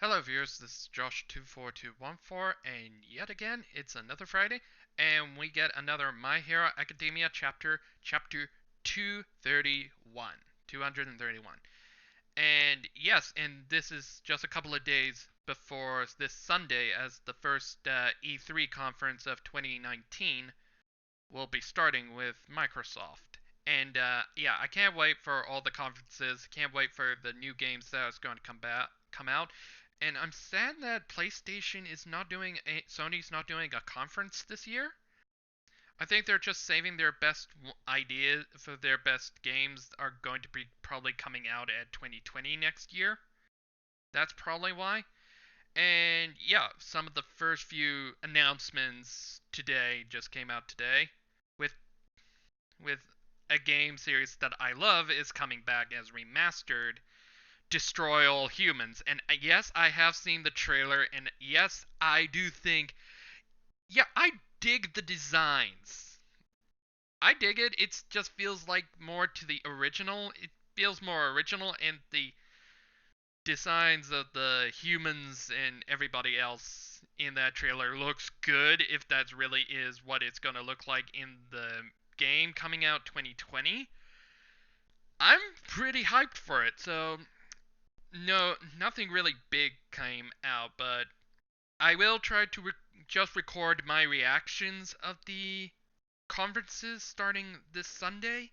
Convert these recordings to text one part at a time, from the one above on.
Hello viewers, this is Josh24214, and yet again, it's another Friday, and we get another My Hero Academia chapter 231. 231. And yes, and this is just a couple of days before this Sunday, as the first E3 conference of 2019 will be starting with Microsoft. And yeah, I can't wait for all the conferences. Can't wait for the new games that is going to come out. And I'm sad that PlayStation is not doing Sony's not doing a conference this year. I think they're just saving their best ideas for their best games are going to be probably coming out at 2020 next year. That's probably why. And yeah, some of the first few announcements today just came out today with with a game series that I love is coming back as remastered, Destroy All Humans. And yes, I have seen the trailer, and yes, I do think, yeah, I dig the designs. I dig it. It just feels like more to the original. It feels more original, and the designs of the humans and everybody else in that trailer looks good if that really is what it's going to look like in the game coming out 2020. I'm pretty hyped for it. So no, nothing really big came out, but I will try to just record my reactions of the conferences starting this Sunday.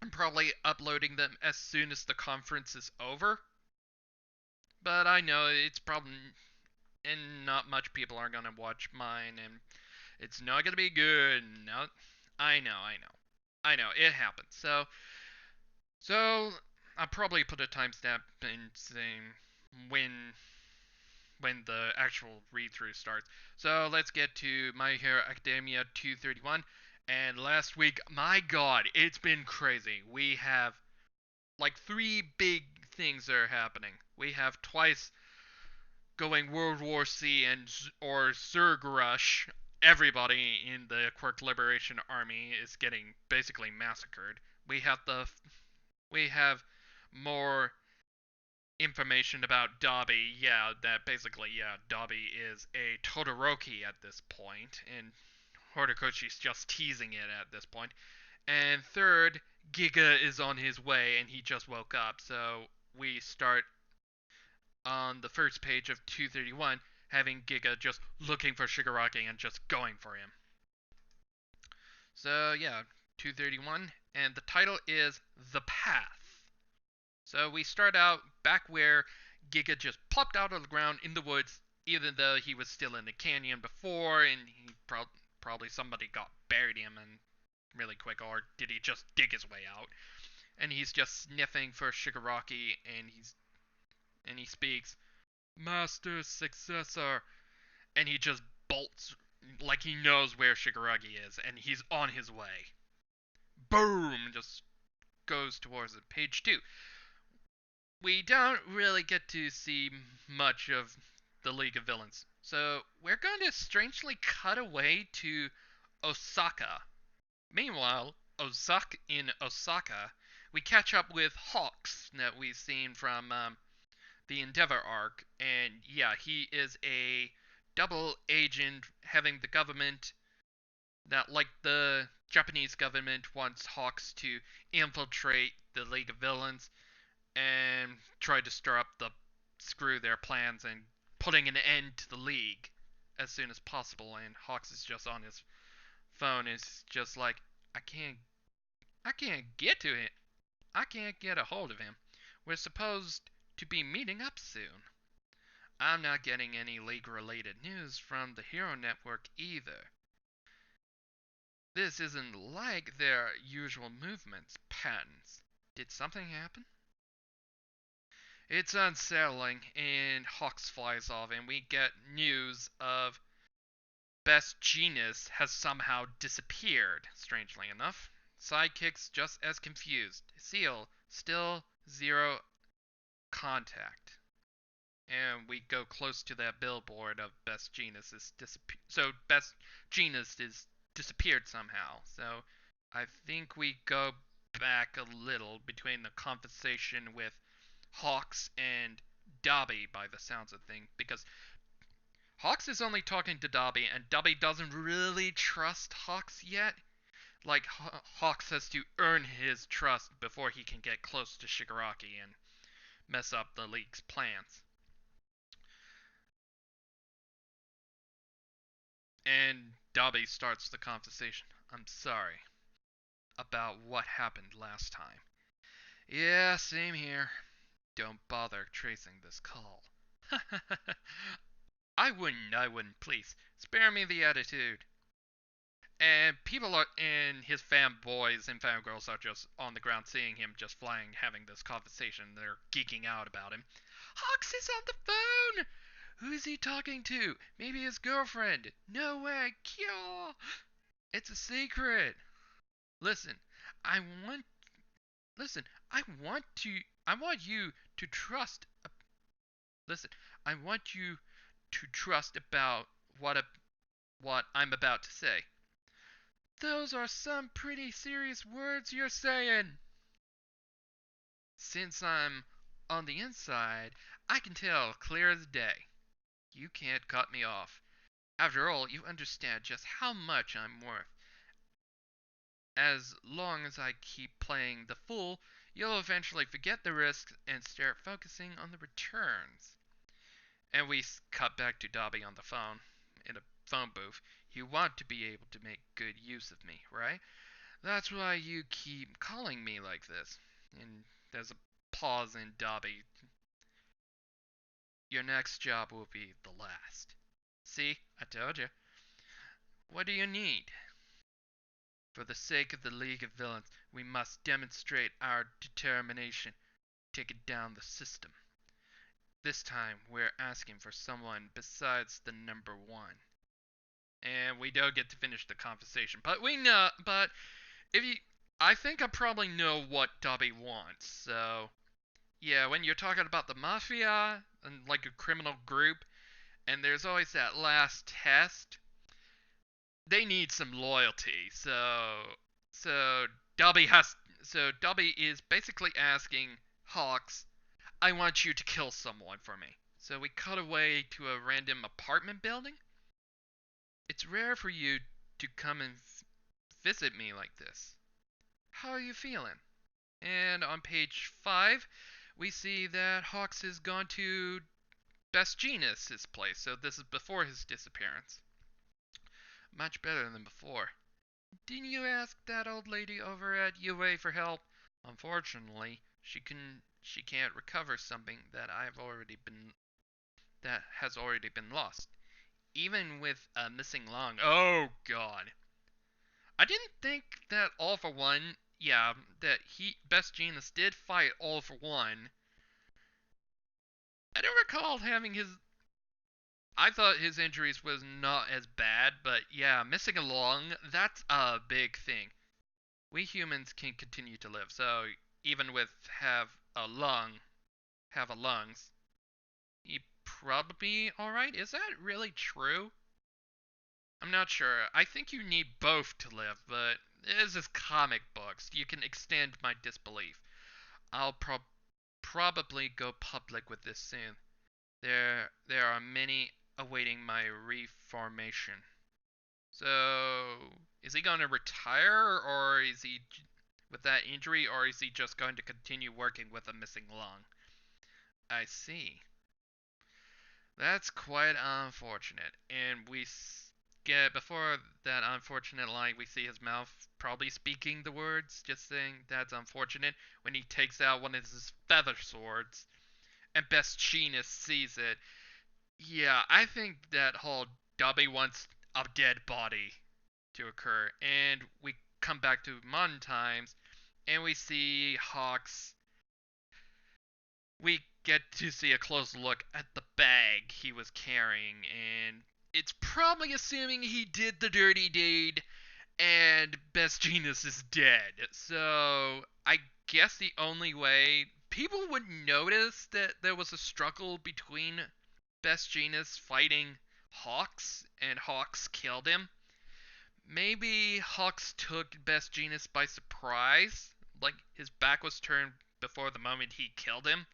I'm probably uploading them as soon as the conference is over. But I know it's probably and not much people are gonna watch mine, and it's not gonna be good. No, I know. It happens. So I'll probably put a timestamp in saying when when the actual read through starts. So let's get to My Hero Academia 231. And last week, my god, it's been crazy. We have like three big things that are happening. We have twice going World War C and or Zerg Rush. Everybody in the Quirk Liberation Army is getting basically massacred. We have more information about Dobby. Yeah, that basically, yeah, Dobby is a Todoroki at this point, and Horikochi's just teasing it at this point. And third, Giga is on his way, and he just woke up. So we start on the first page of 231, having Giga just looking for Shigaraki and just going for him. So yeah, 231, and the title is The Path. So we start out back where Giga just popped out of the ground in the woods, even though he was still in the canyon before, and probably somebody got buried him and really quick, or did he just dig his way out? And he's just sniffing for Shigaraki, and he speaks, "Master Successor," and he just bolts like he knows where Shigaraki is, and he's on his way. Boom! Just goes towards it. Page 2. We don't really get to see much of the League of Villains. So we're going to strangely cut away to Osaka. Meanwhile, in Osaka, we catch up with Hawks that we've seen from the Endeavor arc, and yeah, he is a double agent having the government that, like the Japanese government, wants Hawks to infiltrate the League of Villains and try to stir up the screw their plans and putting an end to the League as soon as possible. And Hawks is just on his phone, is just like, I can't, I can't get to it. I can't get a hold of him. We're supposed to be meeting up soon. I'm not getting any League-related news from the Hero Network either. This isn't like their usual movements patterns. Did something happen? It's unsettling, and Hawks flies off, and we get news of Best Genius has somehow disappeared, strangely enough. Sidekicks just as confused. Seal, still zero contact. And we go close to that billboard of Best Genius is so Best Genius is disappeared somehow. So I think we go back a little between the conversation with Hawks and Dobby by the sounds of things, because Hawks is only talking to Dobby, and Dobby doesn't really trust Hawks yet. Like, Hawks has to earn his trust before he can get close to Shigaraki and mess up the League's plans. And Dobby starts the conversation. I'm sorry about what happened last time. Yeah, same here. Don't bother tracing this call. I wouldn't, please. Spare me the attitude. And people are, and his fanboys and fangirls are just on the ground seeing him just flying, having this conversation. They're geeking out about him. Hawks is on the phone! Who's he talking to? Maybe his girlfriend. No way. Kyo! It's a secret. Listen, I want listen, I want you to trust listen, I want you to trust about what I'm about to say. Those are some pretty serious words you're saying. Since I'm on the inside, I can tell clear as day. You can't cut me off. After all, you understand just how much I'm worth. As long as I keep playing the fool, you'll eventually forget the risks and start focusing on the returns. And we cut back to Dobby on the phone, in a phone booth. You want to be able to make good use of me, right? That's why you keep calling me like this. And there's a pause in Dobby. Your next job will be the last. See, I told you. What do you need? For the sake of the League of Villains, we must demonstrate our determination to take down the system. This time, we're asking for someone besides the number one. And we don't get to finish the conversation, but we know. But if you, I think I probably know what Dobby wants. So yeah, when you're talking about the mafia and like a criminal group, and there's always that last test, they need some loyalty. So Dobby has so Dobby is basically asking Hawks, I want you to kill someone for me. So we cut away to a random apartment building. It's rare for you to come and visit me like this. How are you feeling? And on page 5, we see that Hawks has gone to Best Jeanist' place, so this is before his disappearance. Much better than before. Didn't you ask that old lady over at UA for help? Unfortunately, she can't recover something that has already been lost. Even with a missing lung. Oh god. I didn't think that All for One, yeah, that Best Jeanist did fight All for One. I don't recall having his I thought his injuries was not as bad, but yeah, missing a lung, that's a big thing. We humans can continue to live, so even with have a lungs, he probably alright. Is that really true? I'm not sure. I think you need both to live, but this is comic books. You can extend my disbelief. I'll probably go public with this soon. There are many awaiting my reformation. So, is he going to retire, or is he with that injury, or is he just going to continue working with a missing lung? I see. That's quite unfortunate. And we get before that unfortunate line, we see his mouth probably speaking the words, just saying that's unfortunate when he takes out one of his feather swords, and Best Jeanist sees it. Yeah, I think that whole Dobby wants a dead body to occur, and we come back to modern times, and we see Hawks. We get to see a close look at the bag he was carrying, and it's probably assuming he did the dirty deed, and Best Jeanist is dead. So I guess the only way people would notice that there was a struggle between Best Jeanist fighting Hawks, and Hawks killed him. Maybe Hawks took Best Jeanist by surprise, like his back was turned before the moment he killed him.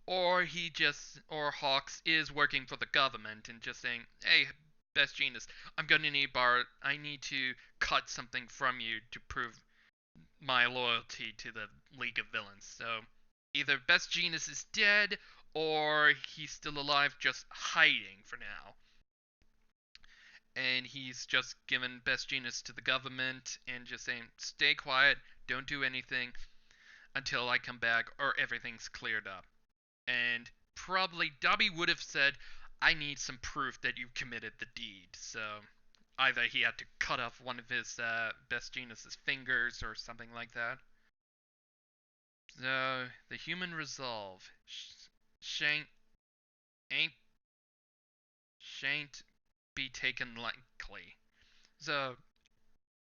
or Hawks is working for the government and just saying, "Hey, Best Genius, I need to cut something from you to prove my loyalty to the League of Villains." So either Best Genius is dead or he's still alive, just hiding for now. And he's just given Best Genius to the government and just saying, "Stay quiet, don't do anything until I come back or everything's cleared up." And probably Dobby would have said, "I need some proof that you committed the deed." So either he had to cut off one of his Best Genius's fingers or something like that. So the human resolve shan't ain't shan't be taken lightly. So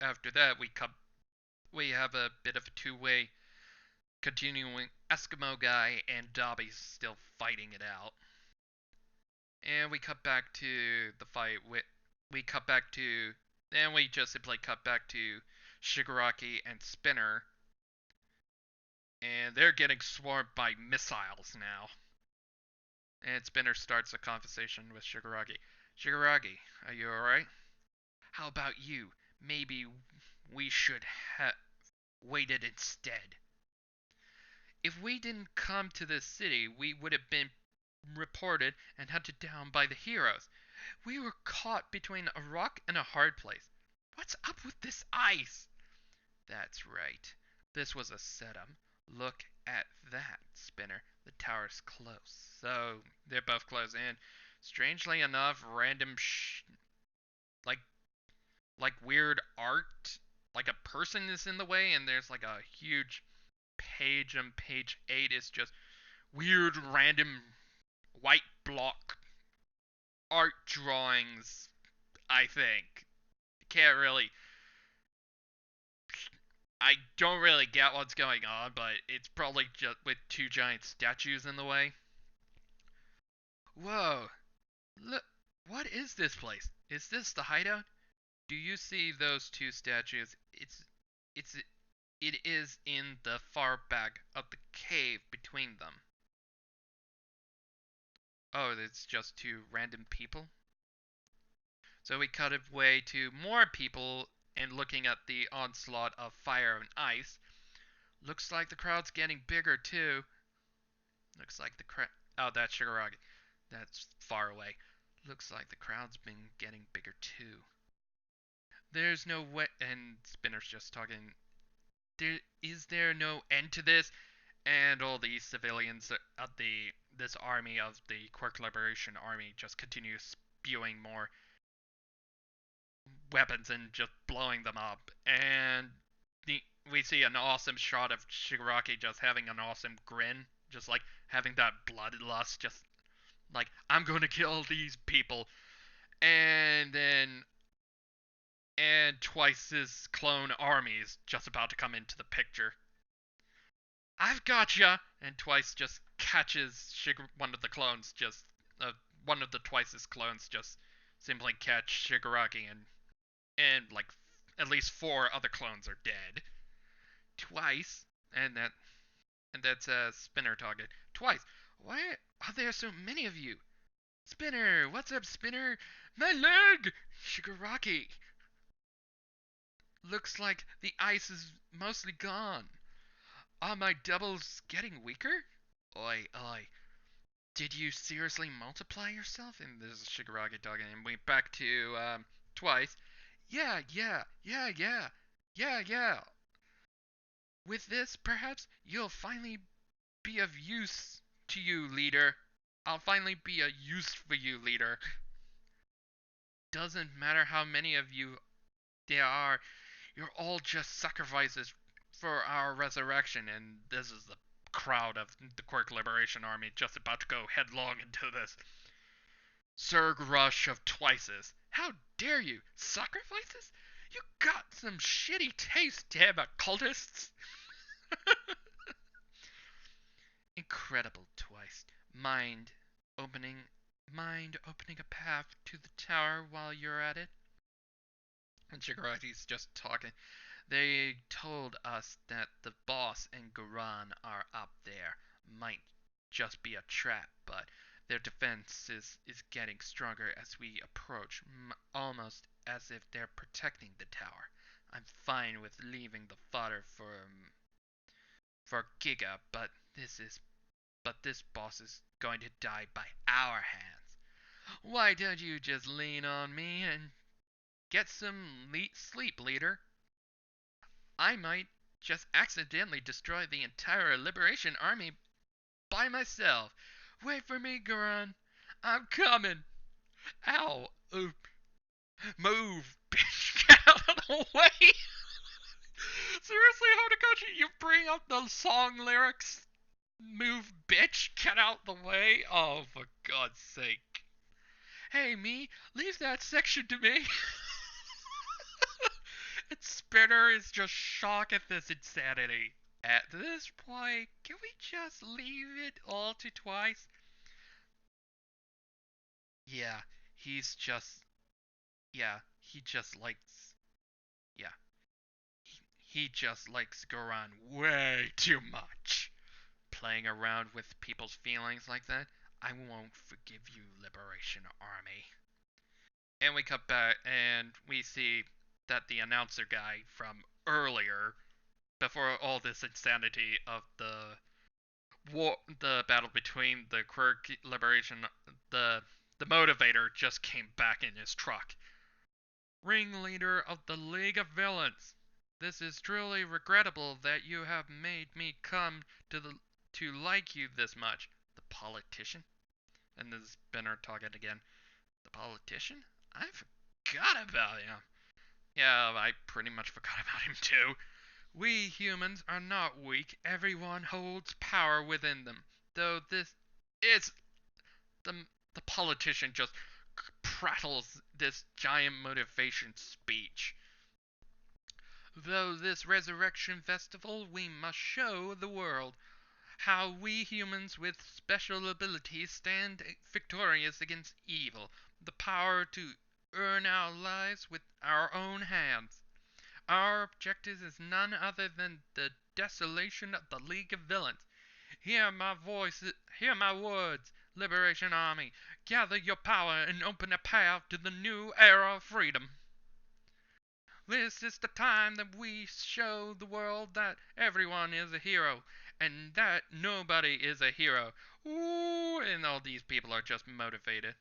after that, we have a bit of a two-way continuing. Eskimo guy and Dobby's still fighting it out. And we cut back to the fight. We cut back to. Then we just simply cut back to Shigaraki and Spinner. And they're getting swarmed by missiles now. And Spinner starts a conversation with Shigaraki. "Shigaraki, are you alright? How about you? Maybe we should have waited instead. If we didn't come to this city, we would have been reported and hunted down by the heroes. We were caught between a rock and a hard place. What's up with this ice?" "That's right. This was a setup. Look at that, Spinner. The tower's close." So they're both close, and strangely enough, random like weird art, like a person is in the way, and there's like a huge page on page 8 is just weird random white block art drawings. I think can't really I don't really get what's going on, but it's probably just with two giant statues in the way. Whoa, look, what is this place? Is this the hideout? Do you see those two statues? It's it is in the far back of the cave between them. Oh, it's just two random people? So we cut away to more people and looking at the onslaught of fire and ice. Looks like the crowd's getting bigger too. Looks like the crowd. Oh, that's Shigaraki. That's far away. Looks like the crowd's been getting bigger too. There's no way. And Spinner's just talking. Is there no end to this? And all the civilians of this army of the Quirk Liberation Army just continue spewing more weapons and just blowing them up. And we see an awesome shot of Shigaraki just having an awesome grin, just like having that bloodlust, just like, "I'm going to kill these people." And then and Twice's clone army is just about to come into the picture. "I've gotcha!" And Twice just catches one of the clones, just one of the Twice's clones just simply catch Shigaraki, and like at least 4 other clones are dead. Twice, and that's a Spinner target. "Twice, why are there so many of you?" "Spinner, what's up, Spinner?" "My leg!" "Shigaraki, looks like the ice is mostly gone. Are my doubles getting weaker?" "Oi, oi. Did you seriously multiply yourself?" And this is Shigaraki talking, and we back to Twice. "Yeah, yeah, yeah, yeah, yeah, yeah. With this, perhaps you'll finally be of use to you, leader. I'll finally be a use for you, leader. Doesn't matter how many of you there are, you're all just sacrifices for our resurrection." And this is the crowd of the Quirk Liberation Army just about to go headlong into this surge rush of Twices. "How dare you! Sacrifices? You got some shitty taste, damn occultists!" "Incredible, Twice. Opening mind opening a path to the tower while you're at it?" And Shigaraki's just talking. "They told us that the boss and Garan are up there. Might just be a trap, but their defense is getting stronger as we approach, almost as if they're protecting the tower. I'm fine with leaving the fodder for Giga, but this boss is going to die by our hands. Why don't you just lean on me and get some sleep, leader? I might just accidentally destroy the entire Liberation Army by myself. Wait for me, Goran. I'm coming. Ow. Oop. Move, bitch. Get out of the way. Seriously, Horikoshi, you bring up the song lyrics? Move, bitch. Get out the way. Oh, for God's sake. Hey, me, leave that section to me. And Spinner is just shocked at this insanity. At this point, can we just leave it all to Twice? Yeah, he's just. Yeah, he just likes. Yeah, he just likes Goran way too much. Playing around with people's feelings like that, I won't forgive you, Liberation Army. And we cut back and we see that the announcer guy from earlier, before all this insanity of the battle between the Quirk Liberation, the motivator just came back in his truck. Ringleader of the League of Villains, this is truly regrettable that you have made me come to like you this much. The politician? And this is Benner talking again. The politician? I forgot about him. Yeah, I pretty much forgot about him too. We humans are not weak. Everyone holds power within them. Though this it's the politician just prattles this giant motivation speech. Though this resurrection festival, we must show the world how we humans with special abilities stand victorious against evil, the power to earn our lives with our own hands. Our objective is none other than the desolation of the League of Villains. Hear my voice, hear my words, Liberation Army. Gather your power and open a path to the new era of freedom. This is the time that we show the world that everyone is a hero and that nobody is a hero. Ooh, and all these people are just motivated.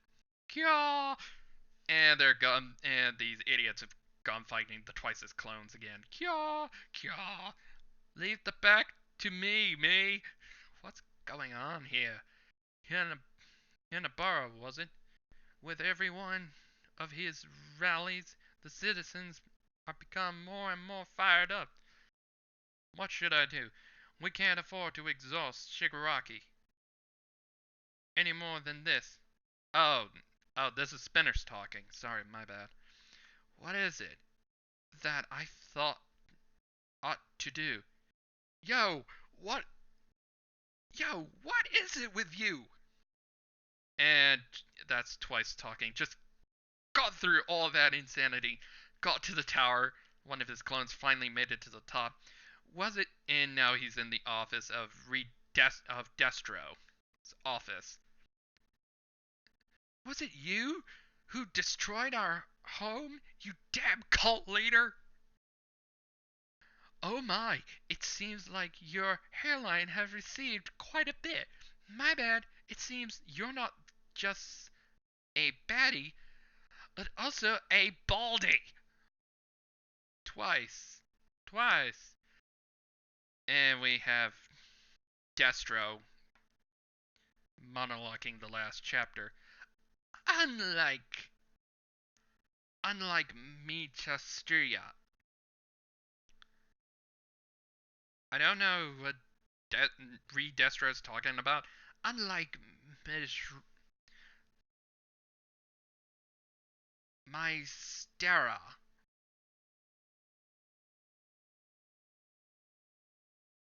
Kya! And and these idiots have gone fighting the Twice's clones again. Kya! Kya! Leave the back to me. What's going on here? Hinabara, was it? With every one of his rallies, the citizens are become more and more fired up. What should I do? We can't afford to exhaust Shigaraki any more than this. Oh, this is Spinner's talking. Sorry, my bad. What is it that I thought ought to do? Yo, what? Yo, what is it with you? And that's Twice talking. Just got through all that insanity, got to the tower. One of his clones finally made it to the top. Was it? And now he's in the office of Destro's office. Was it you who destroyed our home, you damn cult leader? Oh my, it seems like your hairline has received quite a bit. My bad, it seems you're not just a baddie, but also a baldy. Twice. Twice. And we have Destro monologuing the last chapter. Unlike Mitastria. I don't know what Reed Destro is talking about. Unlike Mystera.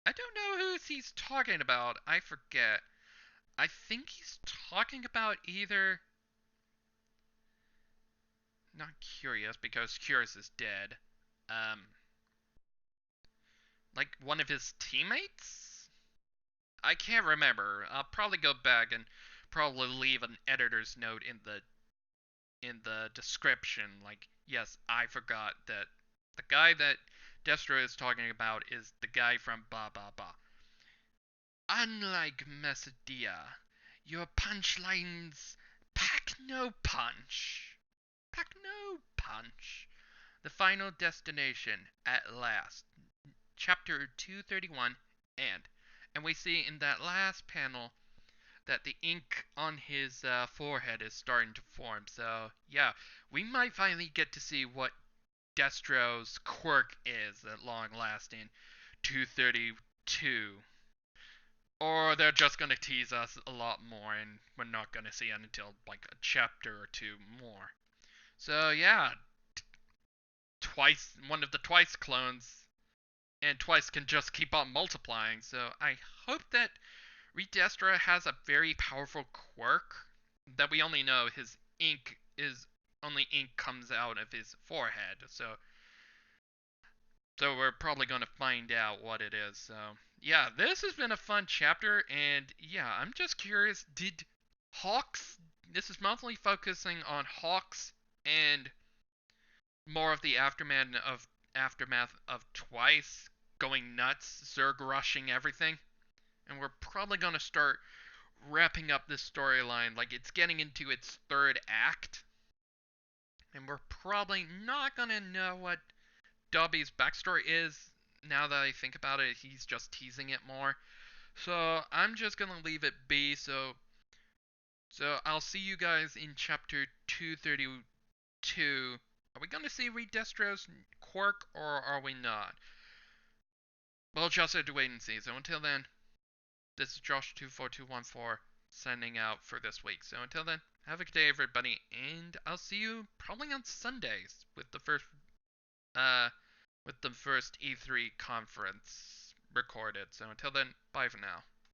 I don't know who he's talking about. I forget. I think he's talking about either. Not Curious, because Curious is dead. Like one of his teammates? I can't remember. I'll probably go back and probably leave an editor's note in the description. Like, yes, I forgot that the guy that Destro is talking about is the guy from Ba Ba Ba. Unlike Mesodia, your punchlines pack no punch. Pack no punch. The final destination, at last. Chapter 231, and we see in that last panel that the ink on his forehead is starting to form. So, yeah, we might finally get to see what Destro's quirk is at long last in 232. Or they're just going to tease us a lot more and we're not going to see it until like a chapter or two more. So, yeah, Twice, one of the Twice clones, and Twice can just keep on multiplying. So I hope that Redestra has a very powerful quirk that we only know his ink is only ink comes out of his forehead. So we're probably going to find out what it is. So yeah, this has been a fun chapter, and yeah, I'm just curious. Did Hawks? This is mostly focusing on Hawks and more of the aftermath of Twice going nuts, Zerg rushing everything, and we're probably gonna start wrapping up this storyline. Like it's getting into its third act, and we're probably not gonna know what Dobby's backstory is. Now that I think about it, he's just teasing it more. So I'm just gonna leave it be. So I'll see you guys in chapter 232. Are we gonna see Redestro's quirk or are we not? We'll just have to wait and see. So until then, this is Josh24214 signing out for this week. So until then, have a good day, everybody, and I'll see you probably on Sundays uh with the first E3 conference recorded. So until then, bye for now.